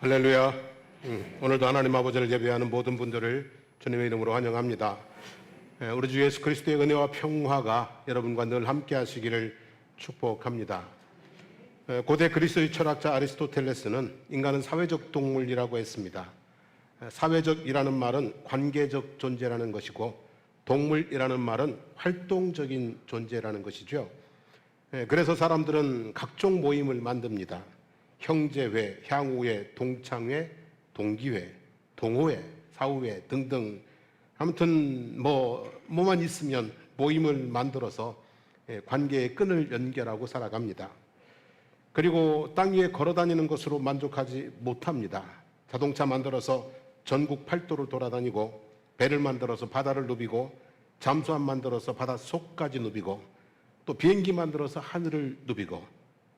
할렐루야. 오늘도 하나님 아버지를 예배하는 모든 분들을 주님의 이름으로 환영합니다. 우리 주 예수 그리스도의 은혜와 평화가 여러분과 늘 함께 하시기를 축복합니다. 고대 그리스의 철학자 아리스토텔레스는 인간은 사회적 동물이라고 했습니다. 사회적이라는 말은 관계적 존재라는 것이고, 동물이라는 말은 활동적인 존재라는 것이죠. 그래서 사람들은 각종 모임을 만듭니다. 형제회, 향후회, 동창회, 동기회, 동호회, 사후회 등등, 아무튼 뭐만 있으면 모임을 만들어서 관계의 끈을 연결하고 살아갑니다. 그리고 땅 위에 걸어다니는 것으로 만족하지 못합니다. 자동차 만들어서 전국 팔도를 돌아다니고, 배를 만들어서 바다를 누비고, 잠수함 만들어서 바닷속까지 누비고, 또 비행기 만들어서 하늘을 누비고,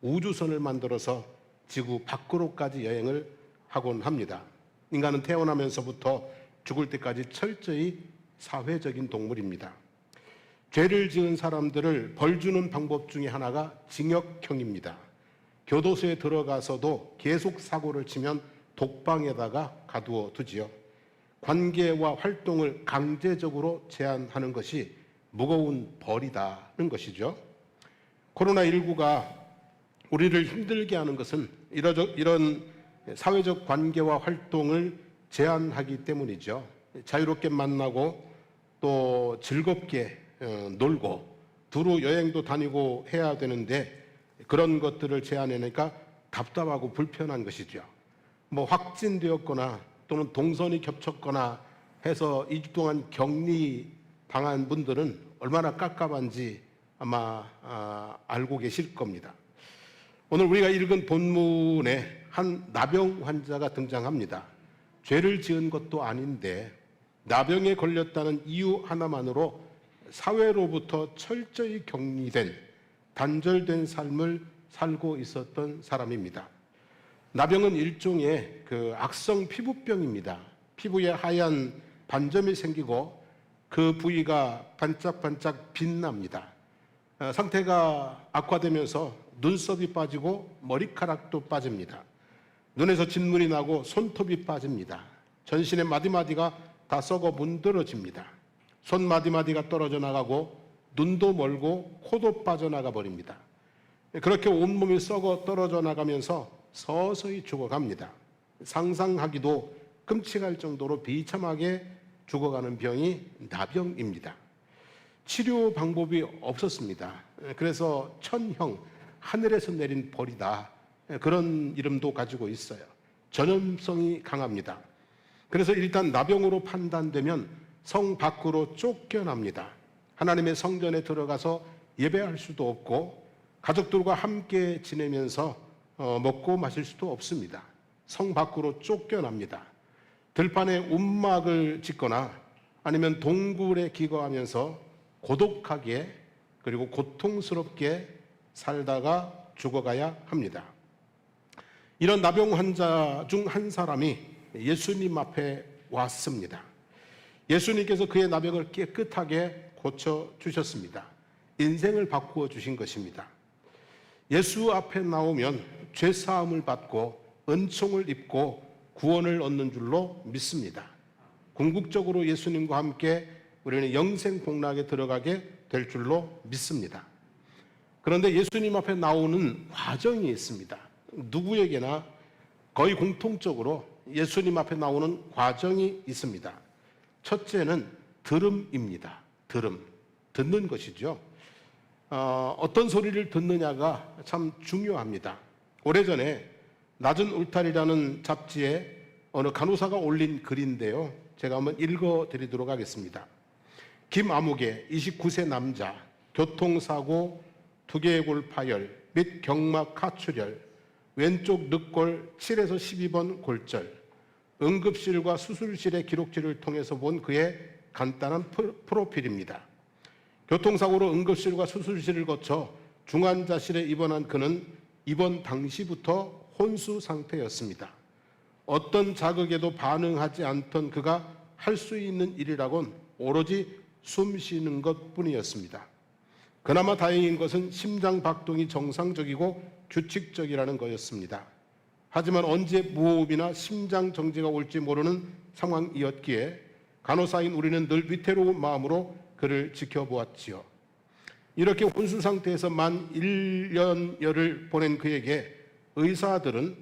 우주선을 만들어서 지구 밖으로까지 여행을 하곤 합니다. 인간은 태어나면서부터 죽을 때까지 철저히 사회적인 동물입니다. 죄를 지은 사람들을 벌 주는 방법 중에 하나가 징역형입니다. 교도소에 들어가서도 계속 사고를 치면 독방에다가 가두어 두지요. 관계와 활동을 강제적으로 제한하는 것이 무거운 벌이다는 것이죠. 코로나19가 우리를 힘들게 하는 것은 이런 사회적 관계와 활동을 제한하기 때문이죠. 자유롭게 만나고 또 즐겁게 놀고 두루 여행도 다니고 해야 되는데, 그런 것들을 제한하니까 답답하고 불편한 것이죠. 확진되었거나 또는 동선이 겹쳤거나 해서 2주 동안 격리 당한 분들은 얼마나 깝깝한지 아마 알고 계실 겁니다. 오늘 우리가 읽은 본문에 한 나병 환자가 등장합니다. 죄를 지은 것도 아닌데 나병에 걸렸다는 이유 하나만으로 사회로부터 철저히 격리된, 단절된 삶을 살고 있었던 사람입니다. 나병은 일종의 악성 피부병입니다. 피부에 하얀 반점이 생기고 그 부위가 반짝반짝 빛납니다. 상태가 악화되면서 눈썹이 빠지고 머리카락도 빠집니다. 눈에서 진물이 나고 손톱이 빠집니다. 전신의 마디마디가 다 썩어 문드러집니다. 손 마디마디가 떨어져 나가고 눈도 멀고 코도 빠져나가 버립니다. 그렇게 온몸이 썩어 떨어져 나가면서 서서히 죽어갑니다. 상상하기도 끔찍할 정도로 비참하게 죽어가는 병이 나병입니다. 치료 방법이 없었습니다. 그래서 천형, 하늘에서 내린 벌이다, 그런 이름도 가지고 있어요. 전염성이 강합니다. 그래서 일단 나병으로 판단되면 성 밖으로 쫓겨납니다. 하나님의 성전에 들어가서 예배할 수도 없고, 가족들과 함께 지내면서 먹고 마실 수도 없습니다. 성 밖으로 쫓겨납니다. 들판에 움막을 짓거나 아니면 동굴에 기거하면서 고독하게 그리고 고통스럽게 살다가 죽어가야 합니다. 이런 나병 환자 중 한 사람이 예수님 앞에 왔습니다. 예수님께서 그의 나병을 깨끗하게 고쳐주셨습니다. 인생을 바꾸어 주신 것입니다. 예수 앞에 나오면 죄사함을 받고 은총을 입고 구원을 얻는 줄로 믿습니다. 궁극적으로 예수님과 함께 우리는 영생 복락에 들어가게 될 줄로 믿습니다. 그런데 예수님 앞에 나오는 과정이 있습니다. 누구에게나 거의 공통적으로 예수님 앞에 나오는 과정이 있습니다. 첫째는 들음입니다. 들음, 듣는 것이죠. 어떤 소리를 듣느냐가 참 중요합니다. 오래전에 낮은 울타리라는 잡지에 어느 간호사가 올린 글인데요, 제가 한번 읽어드리도록 하겠습니다. 김아무개 29세 남자, 교통사고, 두개골 파열 및 경막 하출혈, 왼쪽 늑골 7에서 12번 골절, 응급실과 수술실의 기록지를 통해서 본 그의 간단한 프로필입니다. 교통사고로 응급실과 수술실을 거쳐 중환자실에 입원한 그는 입원 당시부터 혼수 상태였습니다. 어떤 자극에도 반응하지 않던 그가 할 수 있는 일이라곤 오로지 숨 쉬는 것뿐이었습니다. 그나마 다행인 것은 심장 박동이 정상적이고 규칙적이라는 것이었습니다. 하지만 언제 무호흡이나 심장 정지가 올지 모르는 상황이었기에 간호사인 우리는 늘 위태로운 마음으로 그를 지켜보았지요. 이렇게 혼수 상태에서 만 1년여를 보낸 그에게 의사들은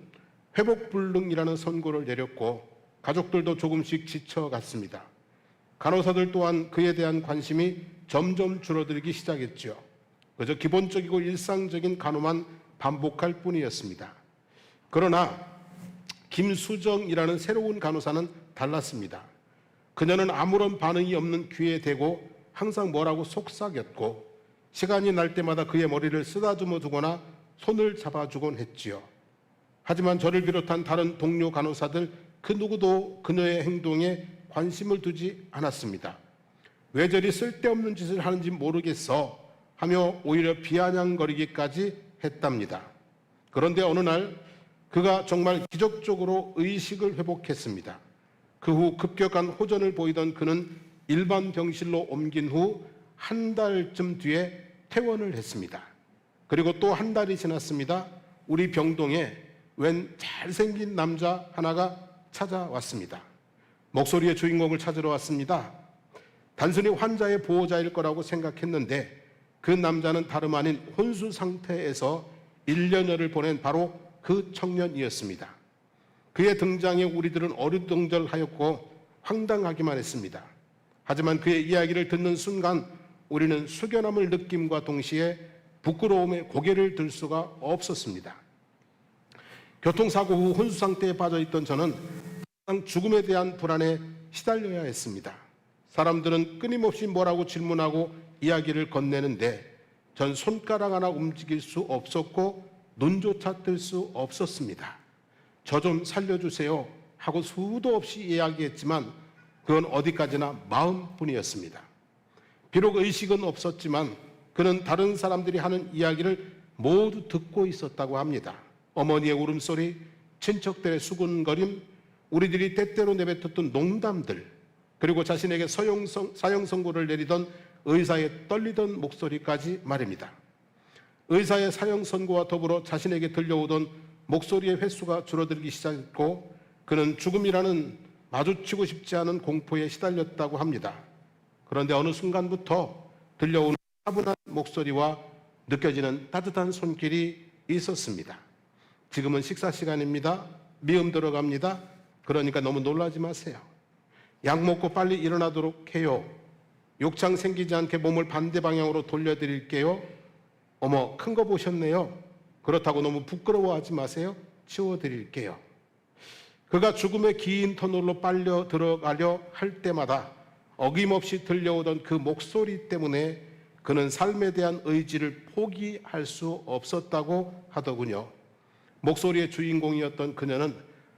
회복불능이라는 선고를 내렸고 가족들도 조금씩 지쳐갔습니다. 간호사들 또한 그에 대한 관심이 점점 줄어들기 시작했죠. 그저 기본적이고 일상적인 간호만 반복할 뿐이었습니다. 그러나 김수정이라는 새로운 간호사는 달랐습니다. 그녀는 아무런 반응이 없는 귀에 대고 항상 뭐라고 속삭였고 시간이 날 때마다 그의 머리를 쓰다듬어 주거나 손을 잡아주곤 했지요. 하지만 저를 비롯한 다른 동료 간호사들 그 누구도 그녀의 행동에 관심을 두지 않았습니다. 왜 저리 쓸데없는 짓을 하는지 모르겠어 하며 오히려 비아냥거리기까지 했답니다. 그런데 어느 날 그가 정말 기적적으로 의식을 회복했습니다. 그 후 급격한 호전을 보이던 그는 일반 병실로 옮긴 후 한 달쯤 뒤에 퇴원을 했습니다. 그리고 또 한 달이 지났습니다. 우리 병동에 웬 잘생긴 남자 하나가 찾아왔습니다. 목소리의 주인공을 찾으러 왔습니다. 단순히 환자의 보호자일 거라고 생각했는데 그 남자는 다름 아닌 혼수 상태에서 1년여를 보낸 바로 그 청년이었습니다. 그의 등장에 우리들은 어리둥절하였고 황당하기만 했습니다. 하지만 그의 이야기를 듣는 순간 우리는 숙연함을 느낌과 동시에 부끄러움에 고개를 들 수가 없었습니다. 교통사고 후 혼수 상태에 빠져있던 저는 항상 죽음에 대한 불안에 시달려야 했습니다. 사람들은 끊임없이 뭐라고 질문하고 이야기를 건네는데 전 손가락 하나 움직일 수 없었고 눈조차 뜰 수 없었습니다. 저 좀 살려주세요 하고 수도 없이 이야기했지만 그건 어디까지나 마음뿐이었습니다. 비록 의식은 없었지만 그는 다른 사람들이 하는 이야기를 모두 듣고 있었다고 합니다. 어머니의 울음소리, 친척들의 수군거림, 우리들이 때때로 내뱉었던 농담들, 그리고 자신에게 사형 선고를 내리던 의사의 떨리던 목소리까지 말입니다. 의사의 사형 선고와 더불어 자신에게 들려오던 목소리의 횟수가 줄어들기 시작했고 그는 죽음이라는 마주치고 싶지 않은 공포에 시달렸다고 합니다. 그런데 어느 순간부터 들려오는 차분한 목소리와 느껴지는 따뜻한 손길이 있었습니다. 지금은 식사 시간입니다. 미음 들어갑니다. 그러니까 너무 놀라지 마세요. 약 먹고 빨리 일어나도록 해요. 욕창 생기지 않게 몸을 반대 방향으로 돌려드릴게요. 어머, 큰 거 보셨네요. 그렇다고 너무 부끄러워하지 마세요. 치워드릴게요. 그가 죽음의 긴 터널로 빨려 들어가려 할 때마다 어김없이 들려오던 그 목소리 때문에 그는 삶에 대한 의지를 포기할 수 없었다고 하더군요. 목소리의 주인공이었던 그녀는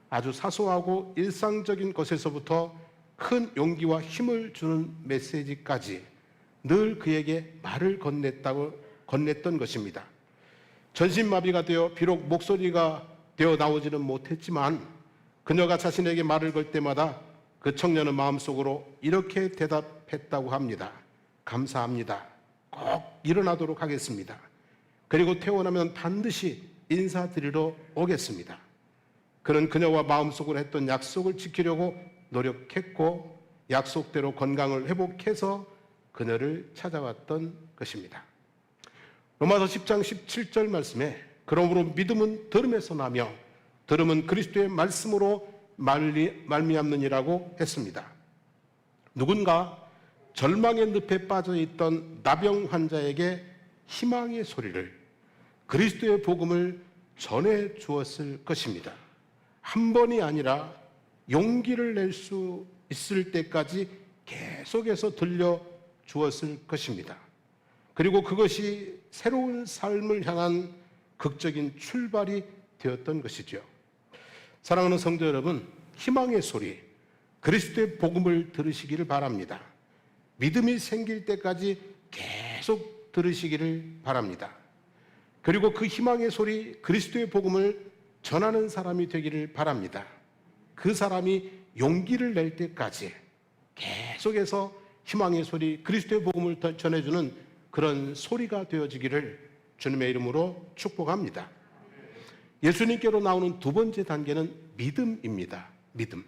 아주 사소하고 일상적인 것에서부터 큰 용기와 힘을 주는 메시지까지 늘 그에게 말을 건넸던 것입니다. 전신마비가 되어 비록 목소리가 되어 나오지는 못했지만 그녀가 자신에게 말을 걸 때마다 그 청년은 마음속으로 이렇게 대답했다고 합니다. 감사합니다. 꼭 일어나도록 하겠습니다. 그리고 퇴원하면 반드시 인사드리러 오겠습니다. 그는 그녀와 마음속으로 했던 약속을 지키려고 노력했고 약속대로 건강을 회복해서 그녀를 찾아왔던 것입니다. 로마서 10장 17절 말씀에 그러므로 믿음은 들음에서 나며 들음은 그리스도의 말씀으로 말미암느니라고 했습니다. 누군가 절망의 늪에 빠져있던 나병 환자에게 희망의 소리를 그리스도의 복음을 전해 주었을 것입니다. 한 번이 아니라 용기를 낼 수 있을 때까지 계속해서 들려 주었을 것입니다. 그리고 그것이 새로운 삶을 향한 극적인 출발이 되었던 것이죠. 사랑하는 성도 여러분, 희망의 소리, 그리스도의 복음을 들으시기를 바랍니다. 믿음이 생길 때까지 계속 들으시기를 바랍니다. 그리고 그 희망의 소리, 그리스도의 복음을 전하는 사람이 되기를 바랍니다. 그 사람이 용기를 낼 때까지 계속해서 희망의 소리, 그리스도의 복음을 전해주는 그런 소리가 되어지기를 주님의 이름으로 축복합니다. 예수님께로 나오는 두 번째 단계는 믿음입니다. 믿음.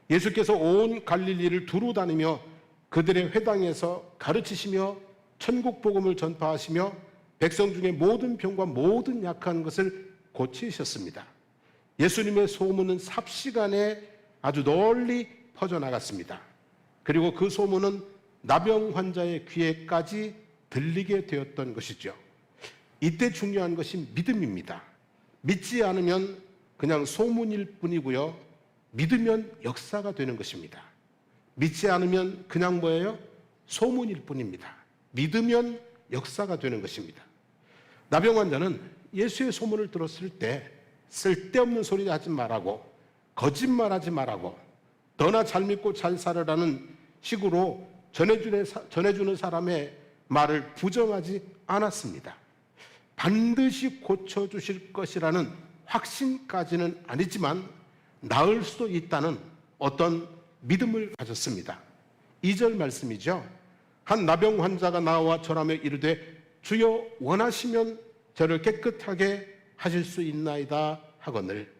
예수께서 온 갈릴리를 두루 다니며 그들의 회당에서 가르치시며 천국 복음을 전파하시며 백성 중에 모든 병과 모든 약한 것을 고치셨습니다. 예수님의 소문은 삽시간에 아주 널리 퍼져나갔습니다. 그리고 그 소문은 나병 환자의 귀에까지 들리게 되었던 것이죠. 이때 중요한 것이 믿음입니다. 믿지 않으면 그냥 소문일 뿐이고요. 믿으면 역사가 되는 것입니다. 믿지 않으면 그냥 뭐예요? 소문일 뿐입니다. 믿으면 역사가 되는 것입니다. 나병 환자는 예수의 소문을 들었을 때 쓸데없는 소리 하지 말라고, 거짓말하지 말라고, 너나 잘 믿고 잘 살아라는 식으로 전해주는 사람의 말을 부정하지 않았습니다. 반드시 고쳐주실 것이라는 확신까지는 아니지만 나을 수도 있다는 어떤 믿음을 가졌습니다. 2절 말씀이죠. 한 나병 환자가 나와 절하며 이르되 주여 원하시면 저를 깨끗하게 하실 수 있나이다 하거늘.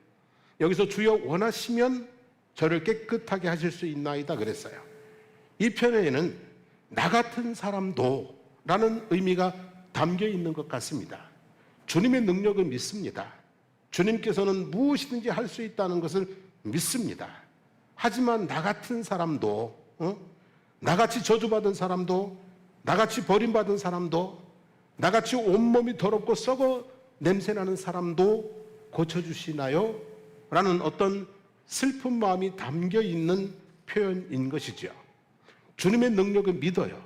여기서 주여 원하시면 저를 깨끗하게 하실 수 있나이다 그랬어요. 이 편에는 나 같은 사람도 라는 의미가 담겨 있는 것 같습니다. 주님의 능력을 믿습니다. 주님께서는 무엇이든지 할 수 있다는 것을 믿습니다. 하지만 나 같은 사람도, 나같이 저주받은 사람도, 나같이 버림받은 사람도, 나같이 온몸이 더럽고 썩어 냄새나는 사람도 고쳐주시나요? 라는 어떤 슬픈 마음이 담겨 있는 표현인 것이죠. 주님의 능력을 믿어요.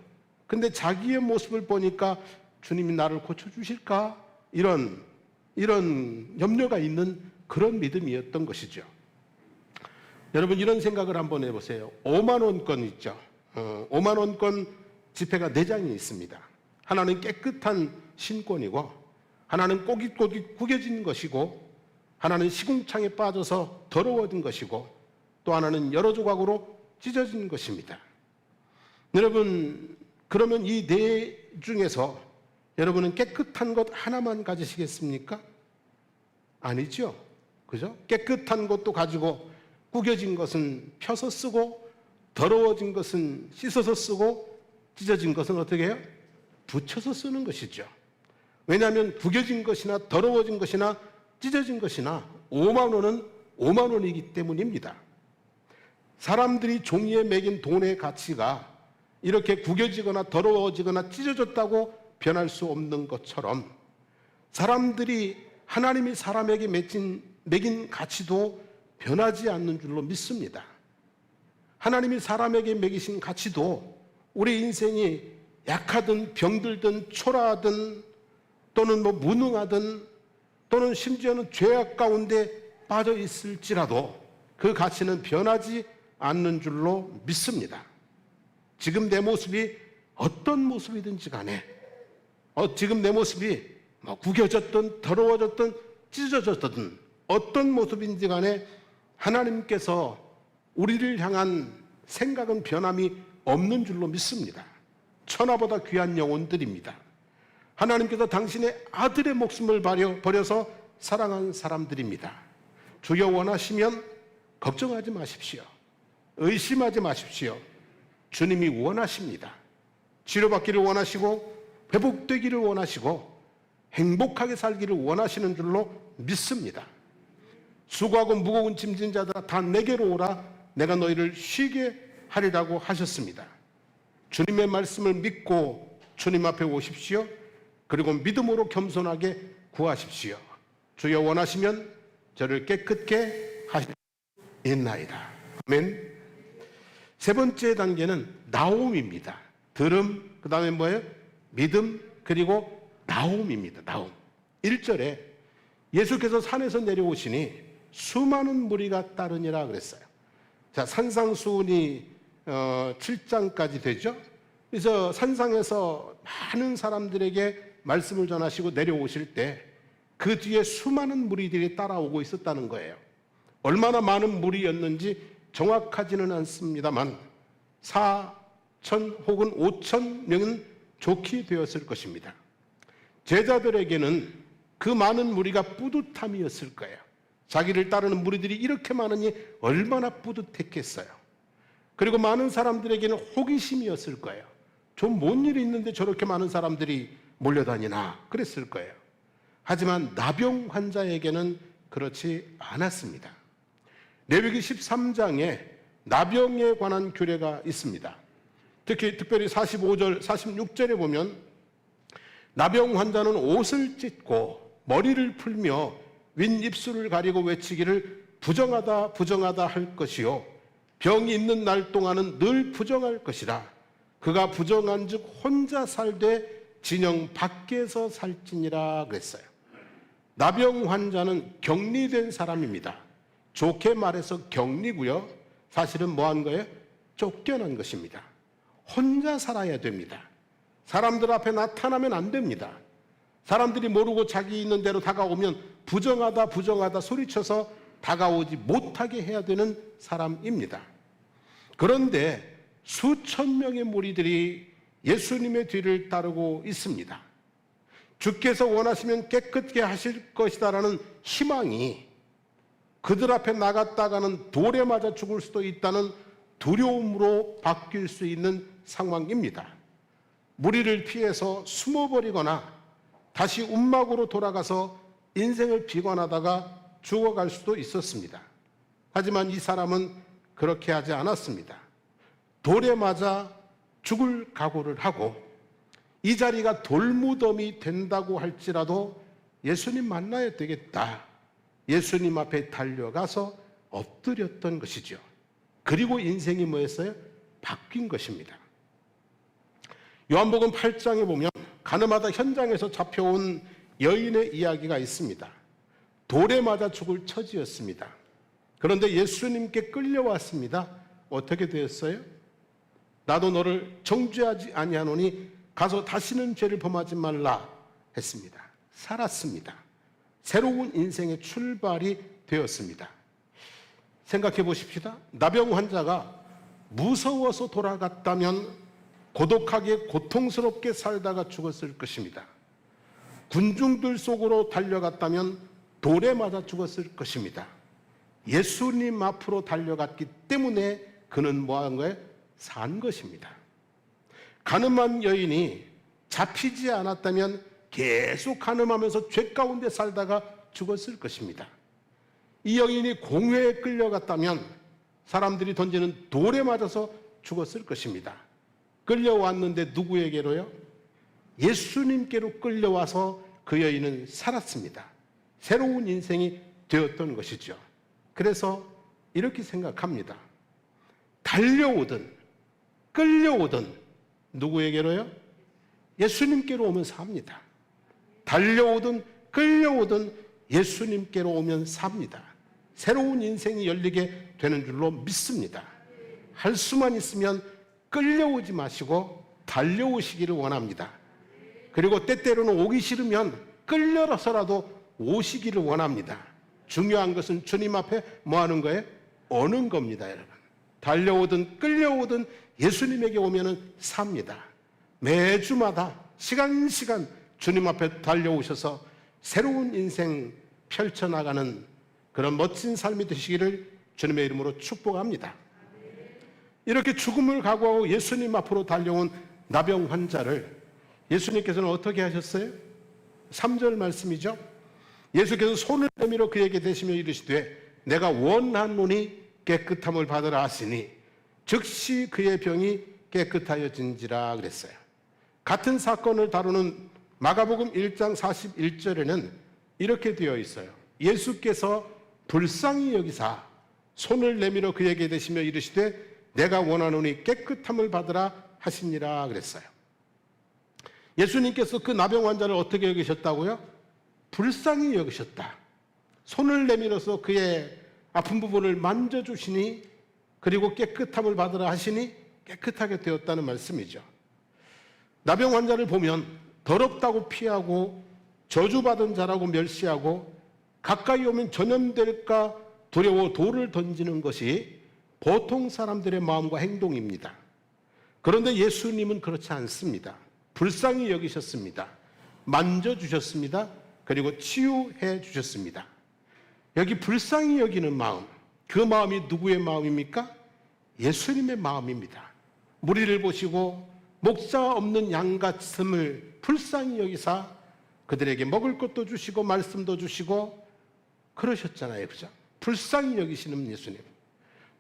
근데 자기의 모습을 보니까 주님이 나를 고쳐주실까? 이런 염려가 있는 그런 믿음이었던 것이죠. 여러분, 이런 생각을 한번 해보세요. 5만 원권 있죠. 5만 원권 지폐가 4장이 있습니다. 하나는 깨끗한 신권이고, 하나는 꼬깃꼬깃 구겨진 것이고, 하나는 시궁창에 빠져서 더러워진 것이고, 또 하나는 여러 조각으로 찢어진 것입니다. 여러분, 그러면 이 4 중에서 여러분은 깨끗한 것 하나만 가지시겠습니까? 아니죠. 그죠? 깨끗한 것도 가지고 구겨진 것은 펴서 쓰고, 더러워진 것은 씻어서 쓰고, 찢어진 것은 어떻게 해요? 붙여서 쓰는 것이죠. 왜냐하면 구겨진 것이나 더러워진 것이나 찢어진 것이나 5만 원은 5만 원이기 때문입니다. 사람들이 종이에 매긴 돈의 가치가 이렇게 구겨지거나 더러워지거나 찢어졌다고 변할 수 없는 것처럼 사람들이 하나님이 사람에게 매긴 가치도 변하지 않는 줄로 믿습니다. 하나님이 사람에게 매기신 가치도 우리 인생이 약하든 병들든 초라하든 또는 무능하든 또는 심지어는 죄악 가운데 빠져 있을지라도 그 가치는 변하지 않는 줄로 믿습니다. 지금 내 모습이 어떤 모습이든지 간에 지금 내 모습이 구겨졌든 더러워졌든 찢어졌든 어떤 모습인지 간에 하나님께서 우리를 향한 생각은 변함이 없는 줄로 믿습니다. 천하보다 귀한 영혼들입니다. 하나님께서 당신의 아들의 목숨을 버려서 사랑한 사람들입니다. 주여 원하시면 걱정하지 마십시오. 의심하지 마십시오. 주님이 원하십니다. 치료받기를 원하시고 회복되기를 원하시고 행복하게 살기를 원하시는 줄로 믿습니다. 수고하고 무거운 짐진 자들아 다 내게로 오라. 내가 너희를 쉬게 하리라고 하셨습니다. 주님의 말씀을 믿고 주님 앞에 오십시오. 그리고 믿음으로 겸손하게 구하십시오. 주여 원하시면 저를 깨끗게 하실 수 있나이다. 아멘. 세 번째 단계는 나옴입니다. 들음, 그 다음에 뭐예요? 믿음, 그리고 나옴입니다. 나옴. 1절에 예수께서 산에서 내려오시니 수많은 무리가 따르니라 그랬어요. 자, 산상수훈이 7장까지 되죠. 그래서 산상에서 많은 사람들에게 말씀을 전하시고 내려오실 때 그 뒤에 수많은 무리들이 따라오고 있었다는 거예요. 얼마나 많은 무리였는지 정확하지는 않습니다만 4천 혹은 5천 명은 좋게 되었을 것입니다. 제자들에게는 그 많은 무리가 뿌듯함이었을 거예요. 자기를 따르는 무리들이 이렇게 많으니 얼마나 뿌듯했겠어요. 그리고 많은 사람들에게는 호기심이었을 거예요. 좀 뭔 일이 있는데 저렇게 많은 사람들이 몰려다니나 그랬을 거예요. 하지만 나병 환자에게는 그렇지 않았습니다. 레위기 13장에 나병에 관한 규례가 있습니다. 특별히 45절, 46절에 보면 나병 환자는 옷을 찢고 머리를 풀며 윗입술을 가리고 외치기를 부정하다 부정하다 할 것이요 병이 있는 날 동안은 늘 부정할 것이라. 그가 부정한 즉 혼자 살되 진영 밖에서 살지니라 그랬어요. 나병 환자는 격리된 사람입니다. 좋게 말해서 격리고요. 사실은 뭐 한 거예요? 쫓겨난 것입니다. 혼자 살아야 됩니다. 사람들 앞에 나타나면 안 됩니다. 사람들이 모르고 자기 있는 대로 다가오면 부정하다 부정하다 소리쳐서 다가오지 못하게 해야 되는 사람입니다. 그런데 수천 명의 무리들이 예수님의 뒤를 따르고 있습니다. 주께서 원하시면 깨끗게 하실 것이다라는 희망이 그들 앞에 나갔다가는 돌에 맞아 죽을 수도 있다는 두려움으로 바뀔 수 있는 상황입니다. 무리를 피해서 숨어버리거나 다시 움막으로 돌아가서 인생을 비관하다가 죽어갈 수도 있었습니다. 하지만 이 사람은 그렇게 하지 않았습니다. 돌에 맞아 죽을 각오를 하고 이 자리가 돌무덤이 된다고 할지라도 예수님 만나야 되겠다. 예수님 앞에 달려가서 엎드렸던 것이죠. 그리고 인생이 뭐였어요? 바뀐 것입니다. 요한복음 8장에 보면 가늠하다 현장에서 잡혀온 여인의 이야기가 있습니다. 돌에 맞아 죽을 처지였습니다. 그런데 예수님께 끌려왔습니다. 어떻게 되었어요? 나도 너를 정죄하지 아니하노니 가서 다시는 죄를 범하지 말라 했습니다. 살았습니다. 새로운 인생의 출발이 되었습니다. 생각해 보십시다. 나병 환자가 무서워서 돌아갔다면 고독하게 고통스럽게 살다가 죽었을 것입니다. 군중들 속으로 달려갔다면 돌에 맞아 죽었을 것입니다. 예수님 앞으로 달려갔기 때문에 그는 뭐한 거예요? 산 것입니다. 가늠한 여인이 잡히지 않았다면 계속 가늠하면서 죄 가운데 살다가 죽었을 것입니다. 이 여인이 공회에 끌려갔다면 사람들이 던지는 돌에 맞아서 죽었을 것입니다. 끌려왔는데 누구에게로요? 예수님께로 끌려와서 그 여인은 살았습니다. 새로운 인생이 되었던 것이죠. 그래서 이렇게 생각합니다. 달려오든 끌려오든 누구에게로요? 예수님께로 오면 삽니다. 달려오든 끌려오든 예수님께로 오면 삽니다. 새로운 인생이 열리게 되는 줄로 믿습니다. 할 수만 있으면 끌려오지 마시고 달려오시기를 원합니다. 그리고 때때로는 오기 싫으면 끌려서라도 오시기를 원합니다. 중요한 것은 주님 앞에 뭐 하는 거예요? 오는 겁니다, 여러분. 달려오든 끌려오든 예수님에게 오면은 삽니다. 매주마다 시간 주님 앞에 달려오셔서 새로운 인생 펼쳐나가는 그런 멋진 삶이 되시기를 주님의 이름으로 축복합니다. 이렇게 죽음을 각오하고 예수님 앞으로 달려온 나병 환자를 예수님께서는 어떻게 하셨어요? 3절 말씀이죠. 예수께서 손을 내밀어 그에게 대시며 이르시되 내가 원하노니 깨끗함을 받으라 하시니 즉시 그의 병이 깨끗하여진지라 그랬어요. 같은 사건을 다루는 마가복음 1장 41절에는 이렇게 되어 있어요. 예수께서 불쌍히 여기사 손을 내밀어 그에게 대시며 이르시되 내가 원하노니 깨끗함을 받으라 하시니라 그랬어요. 예수님께서 그 나병 환자를 어떻게 여기셨다고요? 불쌍히 여기셨다. 손을 내밀어서 그의 아픈 부분을 만져주시니 그리고 깨끗함을 받으라 하시니 깨끗하게 되었다는 말씀이죠. 나병 환자를 보면 더럽다고 피하고 저주받은 자라고 멸시하고 가까이 오면 전염될까 두려워 돌을 던지는 것이 보통 사람들의 마음과 행동입니다. 그런데 예수님은 그렇지 않습니다. 불쌍히 여기셨습니다. 만져주셨습니다. 그리고 치유해 주셨습니다. 여기 불쌍히 여기는 마음, 그 마음이 누구의 마음입니까? 예수님의 마음입니다. 무리를 보시고 목자 없는 양 같음을 불쌍히 여기사 그들에게 먹을 것도 주시고 말씀도 주시고 그러셨잖아요. 그죠? 불쌍히 여기시는 예수님.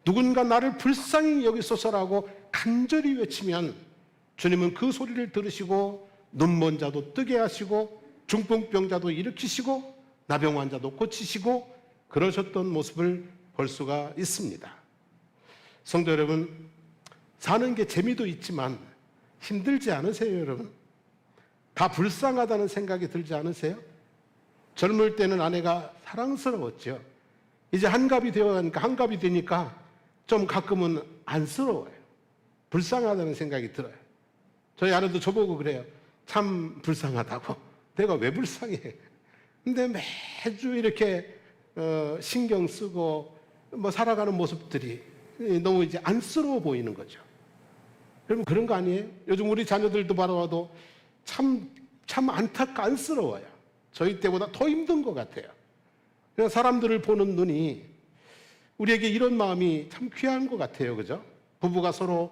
누군가 나를 불쌍히 여기소서라고 간절히 외치면 주님은 그 소리를 들으시고 눈먼 자도 뜨게 하시고 중풍병자도 일으키시고 나병 환자도 고치시고 그러셨던 모습을 볼 수가 있습니다. 성도 여러분, 사는 게 재미도 있지만 힘들지 않으세요, 여러분? 다 불쌍하다는 생각이 들지 않으세요? 젊을 때는 아내가 사랑스러웠죠. 이제 한갑이 되니까 좀 가끔은 안쓰러워요. 불쌍하다는 생각이 들어요. 저희 아내도 저보고 그래요. 참 불쌍하다고. 내가 왜 불쌍해? 근데 매주 이렇게 신경 쓰고 살아가는 모습들이 너무 이제 안쓰러워 보이는 거죠. 여러분 그런 거 아니에요? 요즘 우리 자녀들도 바라봐도 참 안쓰러워요. 저희 때보다 더 힘든 것 같아요. 그냥 사람들을 보는 눈이 우리에게 이런 마음이 참 귀한 것 같아요. 그죠? 부부가 서로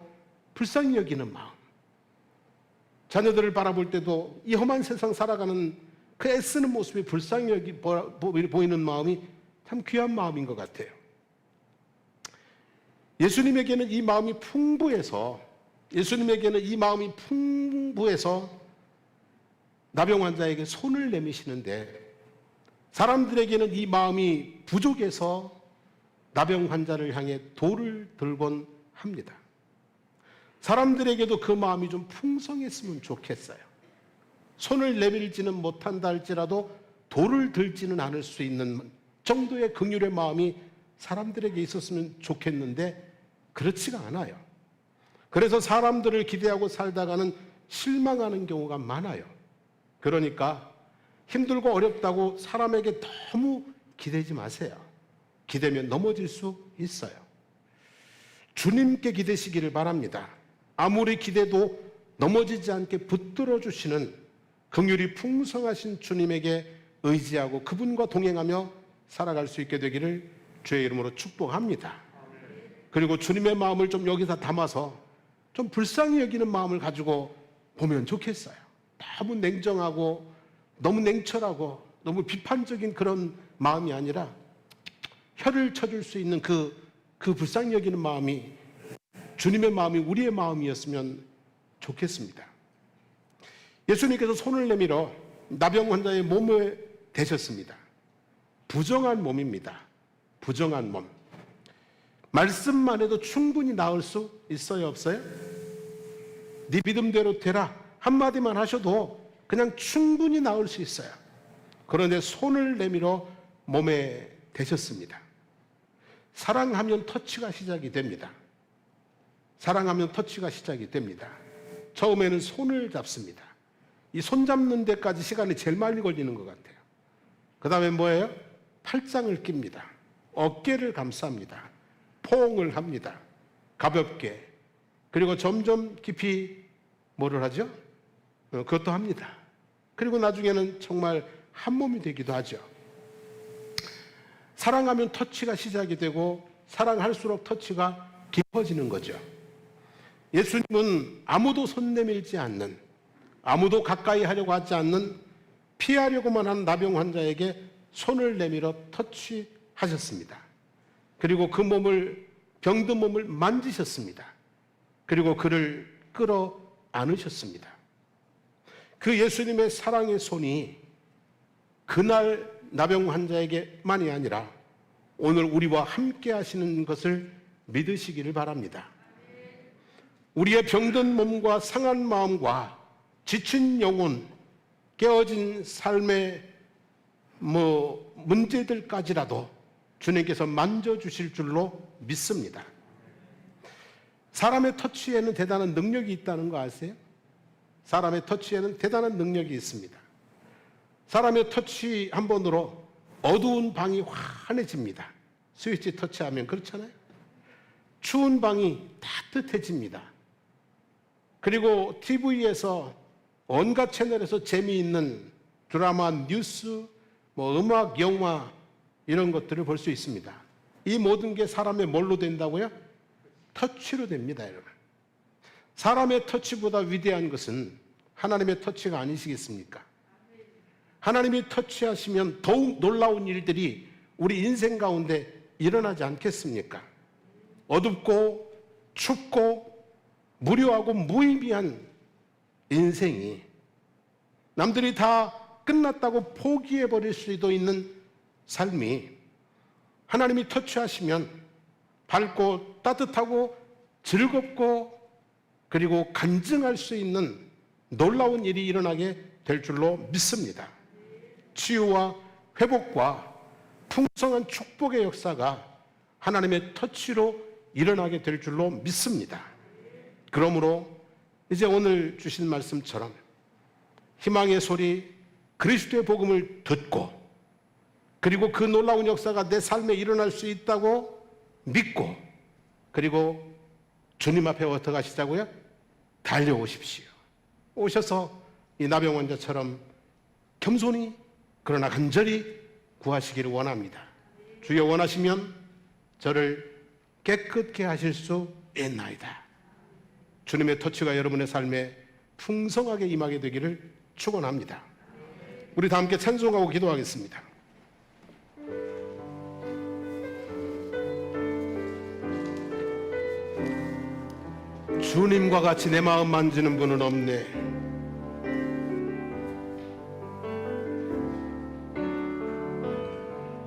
불쌍히 여기는 마음. 자녀들을 바라볼 때도 이 험한 세상 살아가는 그 애쓰는 모습이 불쌍히 보이는 마음이 참 귀한 마음인 것 같아요. 예수님에게는 이 마음이 풍부해서 나병 환자에게 손을 내미시는데 사람들에게는 이 마음이 부족해서 나병 환자를 향해 돌을 들곤 합니다. 사람들에게도 그 마음이 좀 풍성했으면 좋겠어요. 손을 내밀지는 못한다 할지라도 돌을 들지는 않을 수 있는 정도의 긍휼의 마음이 사람들에게 있었으면 좋겠는데 그렇지가 않아요. 그래서 사람들을 기대하고 살다가는 실망하는 경우가 많아요. 그러니까 힘들고 어렵다고 사람에게 너무 기대지 마세요. 기대면 넘어질 수 있어요. 주님께 기대시기를 바랍니다. 아무리 기대도 넘어지지 않게 붙들어 주시는 긍휼이 풍성하신 주님에게 의지하고 그분과 동행하며 살아갈 수 있게 되기를 주의 이름으로 축복합니다. 그리고 주님의 마음을 좀 여기서 담아서 좀 불쌍히 여기는 마음을 가지고 보면 좋겠어요. 너무 냉정하고 너무 냉철하고 너무 비판적인 그런 마음이 아니라 혀를 쳐줄 수 있는 그 불쌍히 여기는 마음이 주님의 마음이 우리의 마음이었으면 좋겠습니다. 예수님께서 손을 내밀어 나병 환자의 몸을 대셨습니다. 부정한 몸입니다. 부정한 몸. 말씀만 해도 충분히 나을 수 있어요, 없어요? 네 믿음대로 되라 한마디만 하셔도 그냥 충분히 나을 수 있어요. 그런데 손을 내밀어 몸에 대셨습니다. 사랑하면 터치가 시작이 됩니다. 사랑하면 터치가 시작이 됩니다. 처음에는 손을 잡습니다. 이 손 잡는 데까지 시간이 제일 많이 걸리는 것 같아요. 그 다음에 뭐예요? 팔짱을 낍니다. 어깨를 감쌉니다. 포옹을 합니다. 가볍게. 그리고 점점 깊이 뭐를 하죠? 그것도 합니다. 그리고 나중에는 정말 한 몸이 되기도 하죠. 사랑하면 터치가 시작이 되고 사랑할수록 터치가 깊어지는 거죠. 예수님은 아무도 손 내밀지 않는, 아무도 가까이 하려고 하지 않는, 피하려고만 하는 나병 환자에게 손을 내밀어 터치하셨습니다. 그리고 그 몸을, 병든 몸을 만지셨습니다. 그리고 그를 끌어 안으셨습니다. 그 예수님의 사랑의 손이 그날 나병 환자에게만이 아니라 오늘 우리와 함께 하시는 것을 믿으시기를 바랍니다. 우리의 병든 몸과 상한 마음과 지친 영혼, 깨어진 삶의 문제들까지라도 주님께서 만져주실 줄로 믿습니다. 사람의 터치에는 대단한 능력이 있다는 거 아세요? 사람의 터치에는 대단한 능력이 있습니다. 사람의 터치 한 번으로 어두운 방이 환해집니다. 스위치 터치하면 그렇잖아요. 추운 방이 따뜻해집니다. 그리고 TV에서 온갖 채널에서 재미있는 드라마, 뉴스, 음악, 영화 이런 것들을 볼 수 있습니다. 이 모든 게 사람의 뭘로 된다고요? 터치로 됩니다, 여러분. 사람의 터치보다 위대한 것은 하나님의 터치가 아니시겠습니까? 하나님이 터치하시면 더욱 놀라운 일들이 우리 인생 가운데 일어나지 않겠습니까? 어둡고 춥고 무료하고 무의미한 인생이 남들이 다 끝났다고 포기해버릴 수도 있는 삶이 하나님이 터치하시면 밝고 따뜻하고 즐겁고 그리고 간증할 수 있는 놀라운 일이 일어나게 될 줄로 믿습니다. 치유와 회복과 풍성한 축복의 역사가 하나님의 터치로 일어나게 될 줄로 믿습니다. 그러므로 이제 오늘 주신 말씀처럼 희망의 소리, 그리스도의 복음을 듣고 그리고 그 놀라운 역사가 내 삶에 일어날 수 있다고 믿고 그리고 주님 앞에 어떻게 하시자고요? 달려오십시오. 오셔서 이 나병 환자처럼 겸손히 그러나 간절히 구하시기를 원합니다. 주여 원하시면 저를 깨끗게 하실 수 있나이다. 주님의 터치가 여러분의 삶에 풍성하게 임하게 되기를 축원합니다. 우리 다 함께 찬송하고 기도하겠습니다. 주님과 같이 내 마음 만지는 분은 없네.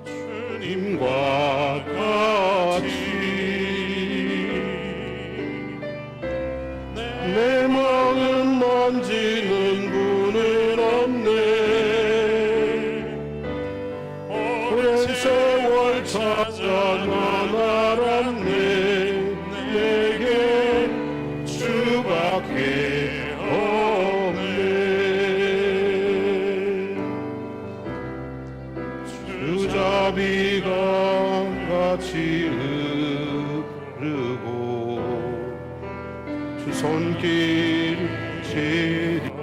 주님과 같이 내 마음 만지는 분은 없네. 오랜 세월 찾아 난 알았네. 내게 주밖에 없네. 주자비가 같이 흐르고 주 손길 지도하네.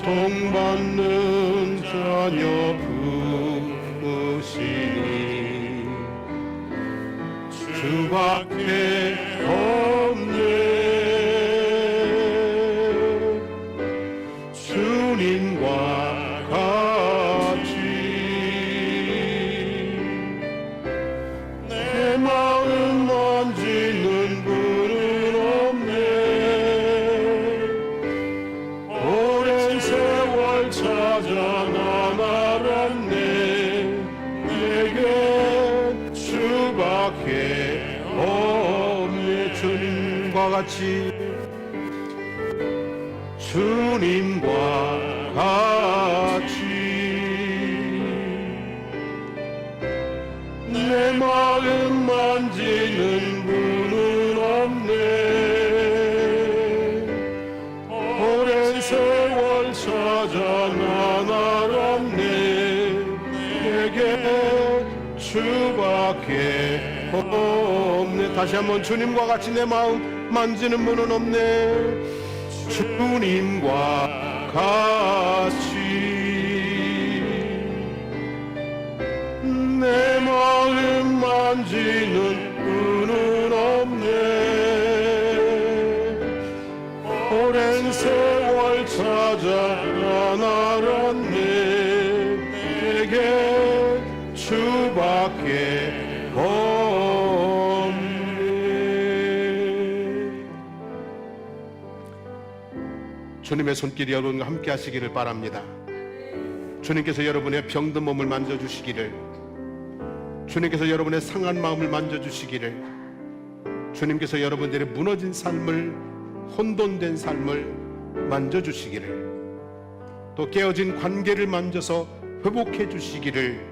고통받는 자녀 부으시니 주밖에 없네. 주님과 같이 내 마음 만지는 분은 없네. 오랜 세월 찾아 난 알았네. 내게 주밖에 없네. 주님과 같이 주님과 같이 내 마음 만지는 분은 없네. 오랜 세월 찾아 난 알았네. 내게 주밖에 없네. 다시 한번 주님과 같이 내 마음 만지는 분은 없네. 주님과 같이 내 마음 만지는 분은 없네. 오랜 세월 찾아 난 알았네. 내게 주밖에 없네. 주님의 손길이 여러분과 함께 하시기를 바랍니다. 주님께서 여러분의 병든 몸을 만져주시기를, 주님께서 여러분의 상한 마음을 만져주시기를, 주님께서 여러분들의 무너진 삶을, 혼돈된 삶을 만져주시기를, 또 깨어진 관계를 만져서 회복해 주시기를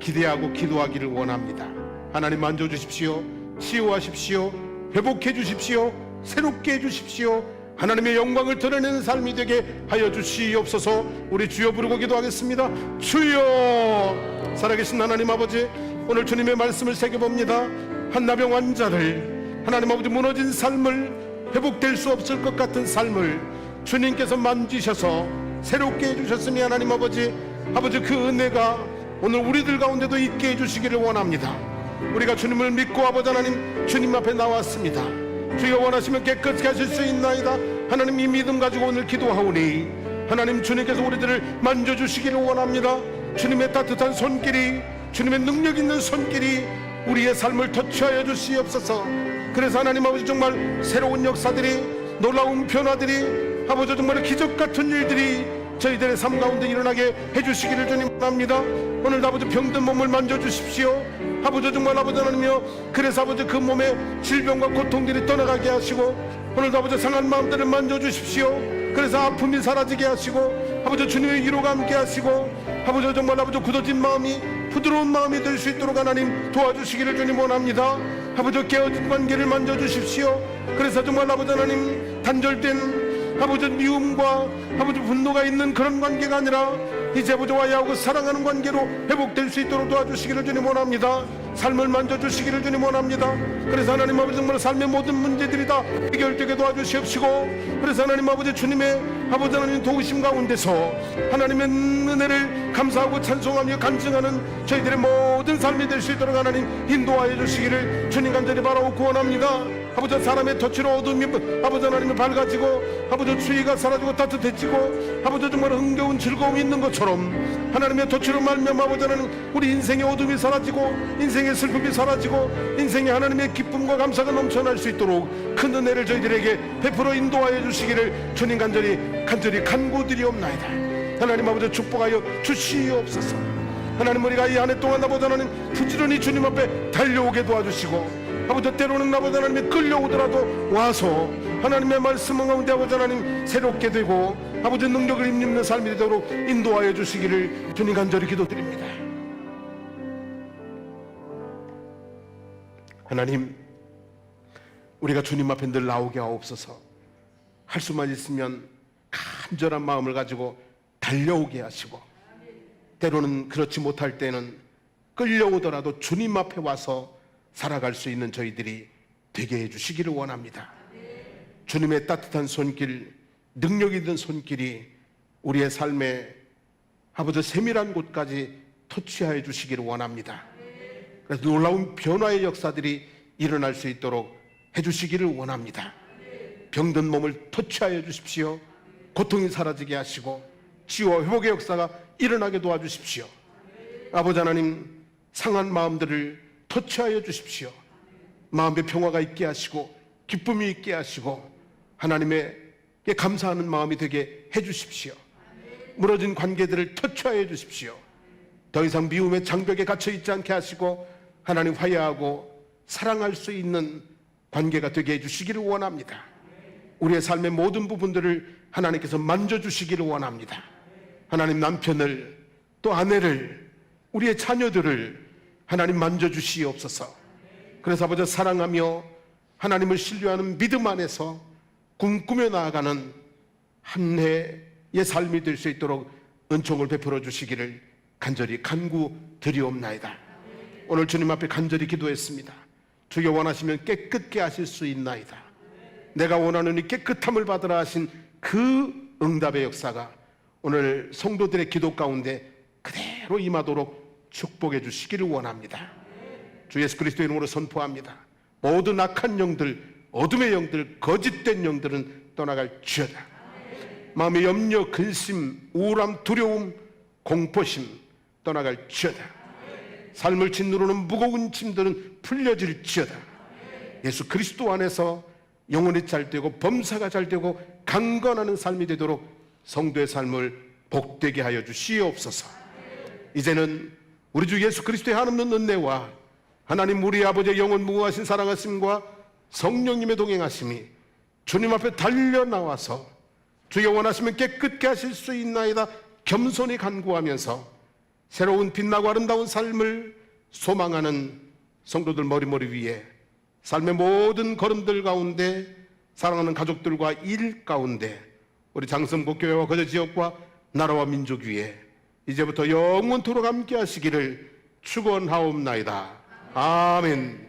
기대하고 기도하기를 원합니다. 하나님 만져주십시오. 치유하십시오. 회복해 주십시오. 새롭게 해주십시오. 하나님의 영광을 드러내는 삶이 되게 하여 주시옵소서. 우리 주여 부르고 기도하겠습니다. 주여. 살아계신 하나님 아버지, 오늘 주님의 말씀을 새겨봅니다. 한나병 환자를, 하나님 아버지 무너진 삶을 회복될 수 없을 것 같은 삶을 주님께서 만지셔서 새롭게 해주셨으니 하나님 아버지 그 은혜가 오늘 우리들 가운데도 있게 해주시기를 원합니다. 우리가 주님을 믿고 아버지 하나님 주님 앞에 나왔습니다. 주여 원하시면 깨끗게 하실 수 있나이다. 하나님 이 믿음 가지고 오늘 기도하오니 하나님 주님께서 우리들을 만져주시기를 원합니다. 주님의 따뜻한 손길이, 주님의 능력 있는 손길이 우리의 삶을 터치하여 주시옵소서. 그래서 하나님 아버지 정말 새로운 역사들이, 놀라운 변화들이, 아버지 정말 기적 같은 일들이 저희들의 삶 가운데 일어나게 해주시기를 주님 원합니다. 오늘 아버지 병든 몸을 만져주십시오. 아버지 정말 아버지 하나님이여, 그래서 아버지 그 몸에 질병과 고통들이 떠나가게 하시고, 오늘도 아버지 상한 마음들을 만져주십시오. 그래서 아픔이 사라지게 하시고, 아버지 주님의 위로가 함께 하시고, 아버지 정말 아버지 굳어진 마음이 부드러운 마음이 될 수 있도록 하나님 도와주시기를 주님 원합니다. 아버지 깨어진 관계를 만져주십시오. 그래서 정말 아버지 하나님 단절된 아버지 미움과 아버지 분노가 있는 그런 관계가 아니라 이제 아버지와 야하고 사랑하는 관계로 회복될 수 있도록 도와주시기를 주님 원합니다. 삶을 만져주시기를 주님 원합니다. 그래서 하나님 아버지 정말 삶의 모든 문제들이 다 해결되게 도와주시옵시고, 그래서 하나님 아버지 주님의 아버지 하나님 도우심 가운데서 하나님의 은혜를 감사하고 찬송하며 간증하는 저희들의 모든 삶이 될 수 있도록 하나님 인도하여 주시기를 주님 간절히 바라고 구원합니다. 아버지 사람의 터치로 어둠이 아버지 하나님을 밝아지고, 아버지 추위가 사라지고 따뜻해지고, 아버지 정말 흥겨운 즐거움이 있는 것처럼 하나님의 터치로 말미암아 아버지 하나님 우리 인생의 어둠이 사라지고, 인생의 슬픔이 사라지고, 인생의 하나님의 기쁨과 감사가 넘쳐날 수 있도록 큰 은혜를 저희들에게 베풀어 인도하여 주시기를 주님 간절히 간구드리옵나이다. 하나님 아버지 축복하여 주시옵소서. 하나님 우리가 이 한 해 동안 아버지 하나님 부지런히 주님 앞에 달려오게 도와주시고, 아버지 때로는 아버지 하나님이 끌려오더라도 와서 하나님의 말씀 가운데 아버지 하나님 새롭게 되고 아버지 능력을 입는 삶이 되도록 인도하여 주시기를 주님 간절히 기도드립니다. 하나님 우리가 주님 앞에 늘 나오게 하옵소서. 할 수만 있으면 간절한 마음을 가지고 달려오게 하시고, 때로는 그렇지 못할 때는 끌려오더라도 주님 앞에 와서 살아갈 수 있는 저희들이 되게 해주시기를 원합니다. 주님의 따뜻한 손길, 능력 있는 손길이 우리의 삶에 아버지 세밀한 곳까지 터치하여 주시기를 원합니다. 그래서 놀라운 변화의 역사들이 일어날 수 있도록 해주시기를 원합니다. 병든 몸을 터치하여 주십시오. 고통이 사라지게 하시고 치유와 회복의 역사가 일어나게 도와주십시오. 아버지 하나님 상한 마음들을 터치하여 주십시오. 마음의 평화가 있게 하시고 기쁨이 있게 하시고 하나님에게 감사하는 마음이 되게 해주십시오. 무너진 관계들을 터치하여 주십시오. 더 이상 미움의 장벽에 갇혀 있지 않게 하시고 하나님 화해하고 사랑할 수 있는 관계가 되게 해주시기를 원합니다. 우리의 삶의 모든 부분들을 하나님께서 만져주시기를 원합니다. 하나님 남편을, 또 아내를, 우리의 자녀들을 하나님 만져주시옵소서. 그래서 아버지 사랑하며 하나님을 신뢰하는 믿음 안에서 꿈꾸며 나아가는 한 해의 삶이 될 수 있도록 은총을 베풀어 주시기를 간절히 간구드리옵나이다. 오늘 주님 앞에 간절히 기도했습니다. 주여 원하시면 깨끗게 하실 수 있나이다. 내가 원하는 이 깨끗함을 받으라 하신 그 응답의 역사가 오늘 성도들의 기도 가운데 그대로 임하도록 축복해 주시기를 원합니다. 주 예수 그리스도의 이름으로 선포합니다. 모든 악한 영들, 어둠의 영들, 거짓된 영들은 떠나갈지어다. 마음의 염려, 근심, 우울함, 두려움, 공포심 떠나갈지어다. 삶을 짓누르는 무거운 짐들은 풀려질지어다. 예수 그리스도 안에서 영혼이 잘되고 범사가 잘되고 강건하는 삶이 되도록 성도의 삶을 복되게 하여 주시옵소서. 이제는 우리 주 예수 그리스도의 한없는 은혜와 하나님 우리 아버지의 영원 무궁하신 사랑하심과 성령님의 동행하심이 주님 앞에 달려나와서 주여 원하시면 깨끗게 하실 수 있나이다 겸손히 간구하면서 새로운 빛나고 아름다운 삶을 소망하는 성도들 머리머리 위에 삶의 모든 걸음들 가운데 사랑하는 가족들과 일 가운데 우리 장성국교회와 거저 지역과 나라와 민족 위에 이제부터 영원토록 함께 하시기를 축원하옵나이다. 아멘.